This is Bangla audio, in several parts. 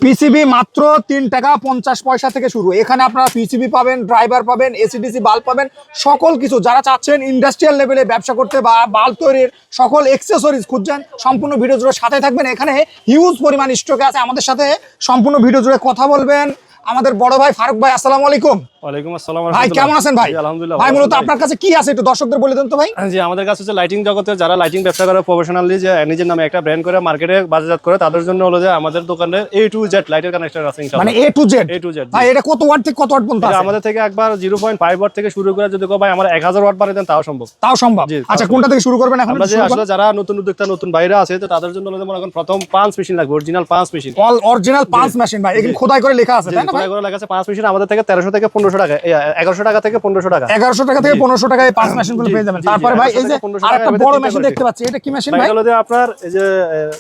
পিসিবি মাত্র 3 টাকা 50 পয়সা থেকে শুরু। এখানে আপনারা পিসিবি পাবেন, ড্রাইভার পাবেন, এসিডিসি বাল্ব পাবেন, সকল কিছু। যারা চাচ্ছেন ইন্ডাস্ট্রিয়াল লেভেলে ব্যবসা করতে বা বাল্ব তৈরির সকল অ্যাক্সেসরিজ খুঁজছেন, সম্পূর্ণ ভিডিও জুড়ে সাথে থাকবেন। এখানে হিউজ পরিমাণ স্টক আছে। আমাদের সাথে সম্পূর্ণ ভিডিও জুড়ে কথা বলবেন আমাদের বড় ভাই ফারুক ভাই। আসসালামু আলাইকুম। ওয়ালাইকুম আসসালাম। ভাই কেমন আছেন ভাই? আলহামদুলিল্লাহ ভাই মূলত আপনার কাছে কি আছে একটু দর্শকদের বলে দেন তো ভাই। জি, আমাদের কাছে হচ্ছে লাইটিং জগতে যারা লাইটিং ব্যবসা করে প্রফেশনালি, যে নিজের নামে একটা ব্র্যান্ড করে মার্কেটে বাজারজাত করে, তাদের জন্য হলো যে আমাদের দোকানে A to Z লাইটের কানেকশন আছে ইনশাআল্লাহ। মানে A to Z ভাই, এটা কত ওয়াট থেকে কত ওয়াট পর্যন্ত আছে? আমাদের থেকে একবার 0.5 ওয়াট থেকে শুরু করে যদি ভাই আমরা 1000 ওয়াট বানিয়ে দেন তাও সম্ভব। তাও সম্ভব। আচ্ছা, কোনটা থেকে শুরু করবেন এখন? আমরা যে আসলে যারা নতুন উদ্যোক্তা, নতুন বাইরে আছে, তো তাদের জন্য হলো এখন প্রথম 5 মেশিন লাগবে, অরিজিনাল 5 মেশিন। অরিজিনাল 5 মেশিন ভাই, এখানে খোদাই করে লেখা আছে তাই না ভাই? খোদাই করে লেখা আছে 5 মেশিন। আমাদের থেকে 1300 থেকে 1500 টাকা, 1100 টাকা থেকে 1500 টাকা, 1100 টাকা থেকে 1500 টাকায় 5 মেশিন গুলো পেয়ে যাবেন। তারপরে ভাই এই যে আরেকটা বড় মেশিন দেখতে পাচ্ছি, এটা কি মেশিন ভাই? এটা হলো যে আপনার এই যে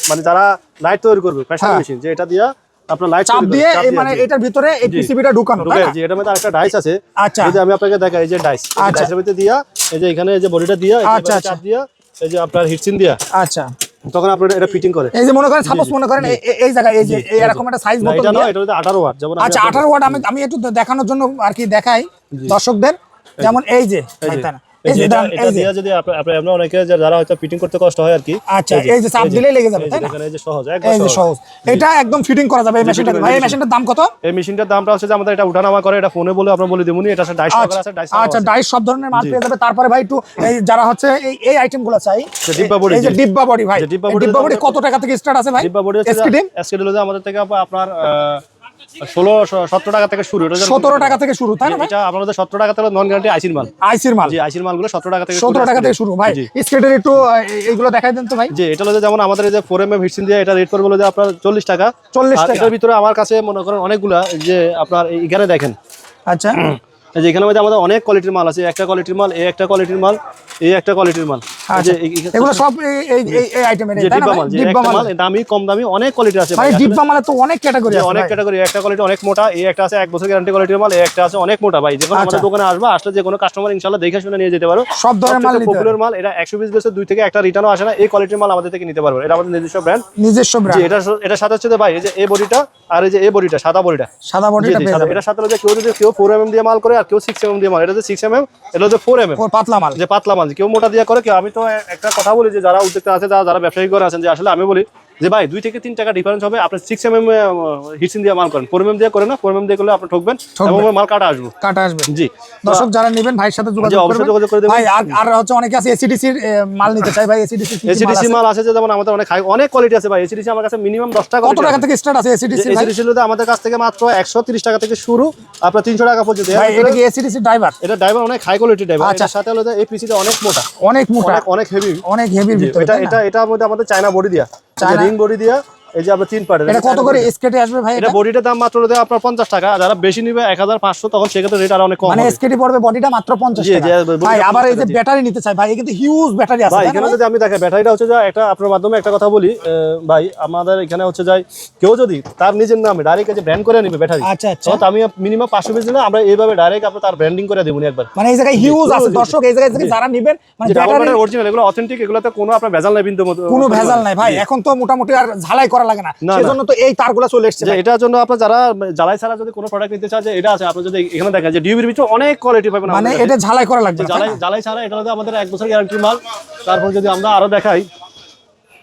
মানে যারা লাইট তৈরি করবে, প্রেসার মেশিন, যে এটা দিয়া আপনার লাইট চাপ দিয়ে মানে এটার ভিতরে এই পিসিবিটা ঢুকানো, তাই না? জি, এটার মধ্যে আরেকটা ডাইস আছে। আচ্ছা, যদি আমি আপনাকে দেখাই, এই যে ডাইস, ডাইসের ভিতরে দিয়া এই যে এখানে এই যে বডিটা দিয়া চাপ দিয়া এই যে আপনার হিটসিন দিয়া, আচ্ছা, তখন আপনারা এটা ফিটিং করে। এই যে মনে করেন সাপোজ মনে করেন এই জায়গায় এই যে এরকম একটা সাইজ মতো, এটা না, এটা হলো 18 ওয়াট। যেমন আচ্ছা 18 ওয়াট। আমি একটু দেখানোর জন্য আর কি দেখাই দর্শকদের, যেমন এই যে তাই না, এই যে এটা দিয়া যদি আমরা অনেকে যারা হয়তো ফিটিং করতে কষ্ট হয় আর কি। আচ্ছা, এই যে চাপ দিলেই লেগে যাবে তাই না? এখানে এই যে সহজ, এই যে সহজ, এটা একদম ফিটিং করা যাবে এই মেশিনটা। ভাই এই মেশিনটার দাম কত? এই মেশিনটার দামটা হচ্ছে যে আমাদের এটা উঠানামা করে, এটা ফোনে বলে আমরা বলে দেবনি। এটা আছে ডাইস করা আছে, ডাইস। আচ্ছা, ডাইস সব ধরনের মাল পেয়ে যাবে। তারপরে ভাই একটু এই যারা হচ্ছে এই আইটেমগুলো চাই, ডিব্বা বডি, এই যে ডিব্বা বডি ভাই, ডিব্বা বডি কত টাকা থেকে স্টার্ট আছে ভাই? ডিব্বা বডি হচ্ছে আমাদের থেকে আপনার 16-17 টাকা থেকে শুরু। 17 টাকা থেকে শুরু তাই না ভাই? এটা আপনাদের 17 টাকা থেকে নন গ্যারান্টি আইসির মাল। আইসির মাল, জি, আইসির মালগুলো 17 টাকা থেকে 17 টাকা থেকে শুরু ভাই। স্কেটের একটু এইগুলো দেখাই দেন তো ভাই। জি, এটা হলো যেমন আমাদের এই যে 4mm হিটসিন দিয়ে এটা রেট করবে হলো যে আপনার 40 টাকা। 40 টাকা। এটার ভিতরে আমার কাছে মনে করেন অনেকগুলা, যে আপনার এখানে দেখেন, আচ্ছা, এই যে এখানে মধ্যে আমাদের অনেক কোয়ালিটির মাল আছে। একটা কোয়ালিটির মাল, এই একটা কোয়ালিটির মাল, এই একটা কোয়ালিটির মাল। আচ্ছা, এগুলো সব এই আইটেমের তাই না ভাই? ডিব্বা মাল, দামি কম দামি অনেক কোয়ালিটি আছে ভাই। ডিব্বা মালে তো অনেক ক্যাটাগরি আছে, অনেক ক্যাটাগরি। একটা কোয়ালিটি অনেক মোটা, এই একটা আছে 1 বছর গ্যারান্টি কোয়ালিটির মাল, এই একটা আছে অনেক মোটা ভাই। যে কোনো আমাদের দোকানে আসলে যে কোনো কাস্টমার ইনশাআল্লাহ দেখে শুনে নিয়ে যেতে পারো। সব ধরনের মাল নিতে পারো। পপুলার মাল, এটা 120 বেসে 2 থেকে একটা রিটার্নও আসে না। এই কোয়ালিটির মাল আমাদের থেকে নিতে পারবে। এটা আমাদের নিজস্ব ব্র্যান্ড, নিজস্ব ব্র্যান্ড। এটা সাথে হচ্ছে ভাই এই যে এই বডিটা আর এই যে এই বডিটা, সাদা বডিটা পেয়ে যাবে। এটার সাথে হচ্ছে কেউ 4mm দিয়ে মাল করে আর কেউ 6mm দিয়ে মাল। এটা যে 6mm, এটা হচ্ছে 4mm পাতলা মাল, যে পাতলা মাল। কেউ মোটা দিয়ে করে, কেউ। আমি তো একটা কথা বলি যে যারা উদ্যোক্তা আছে, যারা ব্যবসায়ী করে আছেন, যে আসলে আমি বলি যে ভাই 2 থেকে 3 টাকা ডিফারেন্স হবে। আপনি 6mm হিটসিন দিয়ে মাল করেন, 4mm দিয়ে করে না। 4mm দিয়ে করলে আপনি ঠকবেন এবং মাল কাটা আসবে। জি, দর্শক যারা নেবেন ভাইয়ের সাথে যোগাযোগ করবেন ভাই। আর হচ্ছে অনেকে আছে এসিডিসি মাল নিতে চাই ভাই। এসিডিসি মাল আছে, যেমন আমাদের অনেক কোয়ালিটি আছে ভাই। এসিডিসি আমার কাছে মিনিমাম 10 টাকা। কত টাকা থেকে স্টার্ট আছে এসিডিসি ভাই? এসিডিসি আমাদের কাছ থেকে মাত্র 130 টাকা থেকে শুরু, আপনার 300 টাকা পর্যন্ত। ভাই এটা কি এসিডিসি ড্রাইভার? এটা ড্রাইভার অনেক হাই কোয়ালিটি ড্রাইভার। এর সাথে হলো এই পিসিটা অনেক মোটা, অনেক হেভি, ভিতরে। এটার মধ্যে আমাদের চায়না বডি দিয়া, রিং বডি দিয়া, এই যে আপনার 3 পার্টের। এটা কত করে স্কেটে আসবে ভাই? এটা বডিটার দাম মাত্র আপনার 50 টাকা। যারা বেশি নিবে 1500, তখন সেক্ষেত্রে রেট আরো অনেক কম হবে। মানে স্কেটে পড়বে বডিটা মাত্র 50 টাকা ভাই। আবার এই যে ব্যাটারি নিতে চাই ভাই, এই কিন্তু হিউজ ব্যাটারি আছে ভাই। এখানে যদি আমি দেখাই, ব্যাটারিটা হচ্ছে যে একটা আপনার মাধ্যমে একটা কথা বলি ভাই, আমাদের এখানে হচ্ছে যায় কেউ যদি তার নিজের নামে ডাইরেক্ট যে ব্র্যান্ড করে নিবে ব্যাটারি, আচ্ছা, তো আমি মিনিমাম 500 পিস দিলে আমরা এইভাবে ডাইরেক্ট আপনার তার ব্র্যান্ডিং করে দেবনি একবার। মানে এই জায়গায় হিউজ আছে দর্শক। এই জায়গায় যারা নেবেন মানে ব্যাটারি অরিজিনাল, এগুলো অথেন্টিক, এগুলোতে কোনো আপনার ভেজাল নাই, বিন্দু কোনো ভেজাল নাই ভাই। এখন তো মোটামুটি আর ঝালাই করা লাগে না, সেজন্য তো এই তারগুলো চলে এসেছে। এটার জন্য আপনার যারা ঝালাই ছাড়া যদি কোনো প্রোডাক্ট নিতে চান, যে এটা আছে, আপনি যদি এখানে দেখেন যে ডিউবির ভিতরে অনেক কোয়ালিটি পাবেন। মানে এটা ঝালাই করা লাগবে না, ঝালাই ছাড়া এটা হলো আমাদের 1 বছর গ্যারান্টি মাল। তারপর যদি আমরা আরো দেখাই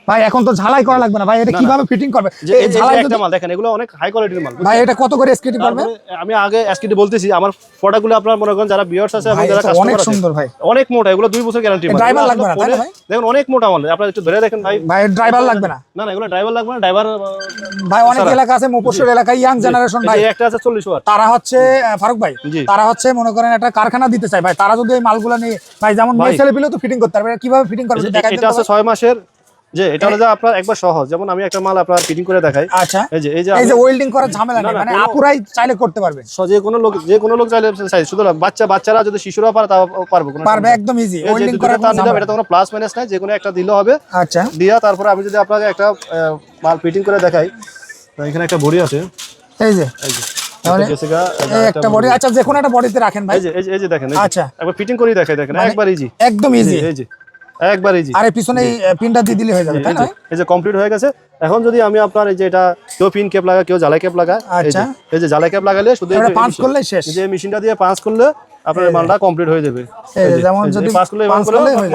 ভাই, এখন তো ঝালাই করা লাগবে না ভাই। এটা কিভাবে ফিটিং করবে? এই ঝালাই একটা মাল দেখেন, এগুলো অনেক হাই কোয়ালিটির মাল ভাই। এটা কত করে এসকেটি পড়বে? আমি আগে এসকেটি বলতেছি, আমার প্রোডাক্টগুলো আপনারা মনে করেন যারা ভিউয়ার্স আছে এবং যারা কাস্টমার আছে, অনেক সুন্দর ভাই, অনেক মোটা। এগুলো 2 বছর গ্যারান্টি মাল। ড্রাইভার লাগবে না তাই না ভাই? দেখুন অনেক মোটা মাল, আপনারা একটু ধরে দেখেন ভাই। ভাই ড্রাইভার লাগবে না? না, এগুলো ড্রাইভার লাগবে না। ড্রাইভার ভাই অনেক এলাকা আছে, মফস্বল এলাকায় ইয়াং জেনারেশন ভাই, একটা আছে 40 ওয়াট। তারা হচ্ছে ফারুক ভাই, তারা হচ্ছে মনে করেন একটা কারখানা দিতে চায় ভাই। তারা যদি এই মালগুলো নিয়ে ভাই, যেমন মেয়ে ছেলে পেলেও তো ফিটিং করতে পারবে। কিভাবে ফিটিং করবে দেখাই দেন। এটা আছে 6 মাসের। যে এটা হলো যে আপনার একবার সহজ, যেমন আমি একটা মাল আপনার ফিটিং করে দেখাই। আচ্ছা, এই যে ওয়েল্ডিং করার ঝামেলা নেই, মানে আপুরাই চাইলে করতে পারবে। যে কোনো লোক চাইলে শুধু বাচ্চারা যদি শিশুরা পারে তাও পারবে, একদম ইজি ওয়েল্ডিং করা। এটা কোনো প্লাস মাইনাস নাই, যে কোনো একটা দিলে হবে। আচ্ছা, দিয়া তারপরে আমি যদি আপনাকে একটা মাল ফিটিং করে দেখাই, এখানে একটা বডি আছে, এই যে একটা বডি। আচ্ছা, যে কোনো একটা বডিতে রাখেন ভাই। এই যে দেখেন, আচ্ছা, একবার ফিটিং করে দেখাই, দেখেন একবার ইজি, একদম ইজি। এই যে একবার ইজি। আরে পিছনে এই পিনটা দিয়ে দিলে হয়ে যাবে তাই না? এই যে কমপ্লিট হয়ে গেছে। এখন যদি আমি আপনার এই যে এটা কেউ পিন ক্যাপ লাগায় কেউ জ্বালাই ক্যাপ লাগায়, আচ্ছা। এই যে জ্বালাই ক্যাপ লাগালে শুধু এটা পাঁচ করলেই শেষ। যে মেশিনটা দিয়ে পাঁচ করলে আপনার মালটা কমপ্লিট হয়ে যাবে। যেমন যদি পাঁচ করলে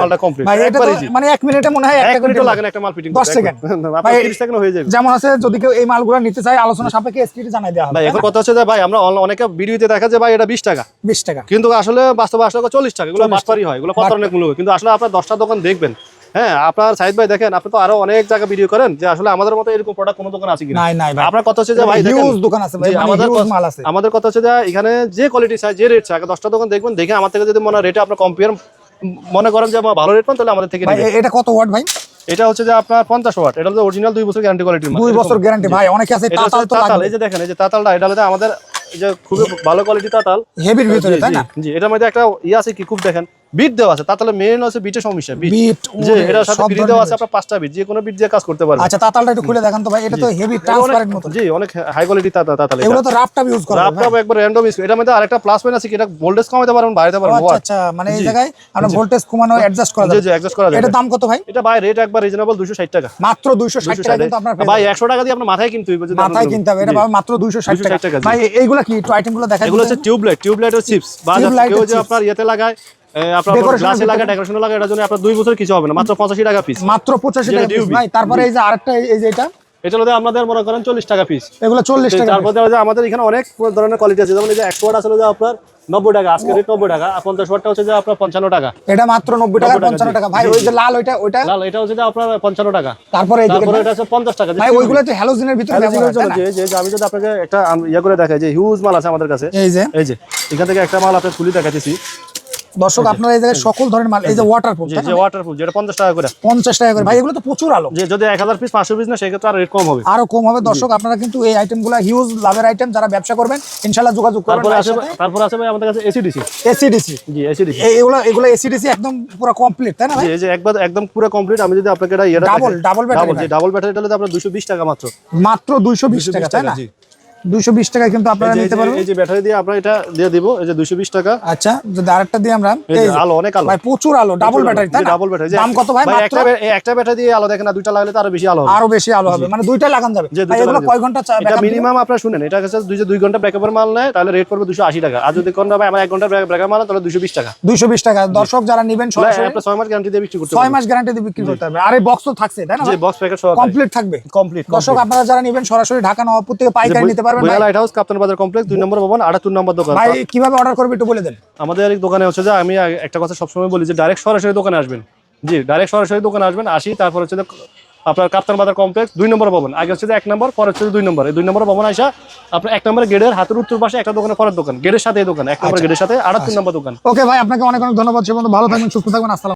মালটা কমপ্লিট ভাই, এটা তো মানে 1 মিনিটে মনে হয় 1 মিনিটও লাগে না একটা মাল ফিটিং 10 সেকেন্ড, আপনার 30 সেকেন্ড হয়ে যাবে। যেমন আছে যদি কেউ এই মালগুলো নিতে চায় আলোচনা সাপেক্ষে এসটিডি জানাই দেওয়া হবে। ভাই এখন কথা হচ্ছে যে ভাই আমরা অনেকে ভিডিওতে দেখা যায় ভাই এটা 20 টাকা 20 টাকা, কিন্তু আসলে বাস্তবে আসলে 40 টাকা, এগুলো বাটপারি হয়, এগুলো কত অনেক মূল্য। কিন্তু আসলে আপনার 10টা দোকান দেখবেন, হ্যাঁ আপনার সাইদ ভাই দেখেন, আপনি তো আরো অনেক জায়গা ভিডিও করেন যে আসলে আমাদের মতো এরকম প্রোডাক্ট কোনো দোকান আছে কিনা। নাই ভাই, আপনার কথা হচ্ছে যে ভাই দেখেন হিউজ দোকান আছে ভাই, মানে হিউজ মাল আছে। আমাদের কথা হচ্ছে যে এখানে যে কোয়ালিটি চাই যে রেট চাই 10টা দোকান দেখবেন, দেখে আমার থেকে যদি মনে রেটে আপনার কম্পেয়ার মনে করেন যে আমার ভালো রেট পান, তাহলে আমাদের থেকে ভাই নেবেন। এটা কত ওয়াট ভাই? এটা হচ্ছে যে আপনার 50 ওয়াট, এটা হচ্ছে অরিজিনাল 2 বছর গ্যারান্টি কোয়ালিটির মাল। 2 বছর গ্যারান্টি ভাই, অনেকে আছে এটা তাতাল হচ্ছে তো তাতাল, লাগবে। এই যে দেখেন এই যে তাতালটা, এটা হচ্ছে আমাদের এই যে খুবই ভালো কোয়ালিটি তাতাল, হেভির ভিতরে, তাই না? জি এটার মধ্যে একটা আছে কি খুব দেখেন বিট দেওয়া আছে, তাতালে মেইন আছে বিটের সমস্যা, বিট যে এটার সাথে বিট দেওয়া আছে আপনার 5টা বিট, যে কোনো বিট দিয়ে কাজ করতে পারবেন। আচ্ছা, তাতালটা একটু খুলে দেখান তো ভাই, এটা তো হেভি ট্রান্সপারেন্ট মতো। জি অনেক হাই কোয়ালিটি তাতাল, এগুলো তো রাফটাপ ইউজ করা হয়। রাফটাপ একবার র‍্যান্ডম ইউজ। এটার মধ্যে আরেকটা প্লাস পয়েন্ট আছে কি, এটা ভোল্টেজ কমাতে পারবেন বাড়াতে পারবেন। আচ্ছা আচ্ছা, মানে এই জায়গায় আমরা ভোল্টেজ কমানো অ্যাডজাস্ট করা জি যাবে। জি অ্যাডজাস্ট করা যাবে। এটার দাম কত ভাই? এটা ভাই রেট একবার রিজনেবল 260 টাকা, মাত্র 260 টাকা কিন্তু আপনার ভাই 100 টাকা দিয়ে আপনার মাথায় কিনতে হইবে, যদি মাথায় কিনতে হবে। এটা মাত্র 260 টাকা। ভাই এইগুলা কি একটু আইটেমগুলো দেখাই। এগুলো হচ্ছে টিউবলাইট ও চিপস, বা কেউ যে আপনার ইয়েতে লাগায়, আপনার গ্লাসে লাগায়, ডেকোরেশনে লাগায়, এটার জন্য আপনার 2 বছর কিছু হবে না, মাত্র 85 টাকা পিস। মাত্র 85 টাকা পিস ভাই। তারপরে এই যে আরেকটা, এই যে এটা হলো আমাদের মনে করেন 40 টাকা পিস, এগুলো 40 টাকা। তারপরে যে আমাদের এখানে অনেক ধরনের কোয়ালিটি আছে, যেমন এই যে 100 ওয়াট আছে যে আপনার 90 টাকা, আজকে রেট 90 টাকা, আর 50 ওয়াটটা হচ্ছে যে আপনার 55 টাকা। এটা মাত্র 90 টাকা 55 টাকা ভাই। ওই যে লাল ওইটা লাল এটা হচ্ছে যে আপনার 55 টাকা। তারপরে এটা হচ্ছে 50 টাকা ভাই। ওইগুলো তো হ্যালোজেনের ভিতরে ব্যবহার হয়, তাই না? যে আমি যদি আপনাকে একটা ইয়া করে দেখাই যে হিউজ মাল আছে আমাদের কাছে। এই যে এখান থেকে একটা মাল আপনাকে খুলে দেখাইতেছি দর্শক, আপনারা এই জায়গায় সকল ধরনের মাল, এই যে ওয়াটারপ্রুফ, যে ওয়াটারপ্রুফ, যেটা 50 টাকা করে। 50 টাকা করে ভাই। এগুলো তো প্রচুর আলো। যে যদি 1000 পিস 500 পিস না, সেক্ষেত্রে আর রেট কম হবে, আরো কম হবে। দর্শক আপনারা কিন্তু এই আইটেমগুলো হিউজ লাভের আইটেম, যারা ব্যবসা করবেন ইনশাআল্লাহ যোগাযোগ করবেন। তারপর আছে ভাই আমাদের কাছে এসিডিসি। জি এসিডিসি, এগুলো এসিডিসি একদম পুরো কমপ্লিট, তাই না ভাই? এই যে একদম পুরো কমপ্লিট। আমি যদি আপনাকে এটা ডাবল ব্যাটারি, ডাবল ব্যাটারিটা হলো আপনার 220 টাকা মাত্র 220 টাকা, তাই না? 220 টাকা কিন্তু আপনারা নিতে পারবেন। এই যে ব্যাটারি দিয়ে আমরা এটা দিয়ে দিব, এই যে 220 টাকা। আচ্ছা, যদি আরেকটা দিয়ে আমরা, এই আলো অনেক আলো ভাই, প্রচুর আলো, ডাবল ব্যাটারি, তাই না? Double battery. দাম কত ভাই? মাত্র একটা ব্যাটারি দিয়ে আলো দেখেন না, দুইটা লাগালে তো আরো বেশি আলো হবে। আরো বেশি আলো হবে, মানে দুইটা লাগানো যাবে। ভাই এগুলো কয় ঘন্টা এটা মিনিমাম আপনারা শুনেন, এটা কাছে 2 ঘন্টা ব্যাকআপের মাল নেয়, তাহলে রেট পড়বে 280 টাকা। আর যদি কোন ভাই আমার 1 ঘন্টা ব্যাকআপ মাল, তাহলে 220 টাকা। 220 টাকা। দর্শক যারা নেবেন সরাসরি আপনারা 6 মাস গ্যারান্টি দিয়ে বিক্রি করতে 6 মাস গ্যারান্টি দিয়ে বিক্রি করতে হবে। আর এই বক্স তো থাকছে, তাই না? জি বক্স প্যাকেট সহ কমপ্লিট থাকবে। কমপ্লিট। দর্শক আপনারা যারা নেবেন সরাসরি ঢাকা নবাবপুর থেকে পাইকারি নিতে পারবেন। ভাই লাইট হাউস কাপ্তান বাজার কমপ্লেক্স 2 নম্বর ভবন 78 নম্বর দোকান। ভাই কিভাবে অর্ডার করবে একটু বলে দেন। আমাদের এই দোকানে হচ্ছে যে আমি একটা কথা সবসময় বলি যে ডাইরেক্ট সরাসরি দোকানে আসবেন। জি ডাইরেক্ট সরাসরি দোকানে আসবেন, আসি তারপর হচ্ছে আপনার কাপ্তান বাজার কমপ্লেক্স 2 নম্বর ভবন। আগে হচ্ছে 1 নম্বর, পরে হচ্ছে 2 নম্বর। এই 2 নম্বর ভবন আসা আপনার 1 নম্বর গেটের হাতের উত্তর পাশে একটা দোকানে, পরের দোকান গেটের সাথে এই দোকান, 1 নম্বর গেটের সাথে 78 নম্বর দোকান। ওকে ভাই, আপনাকে অনেক অনেক ধন্যবাদ। সে পর্যন্ত ভালো থাকবেন, সুস্থ থাকবেন। আসসালাম।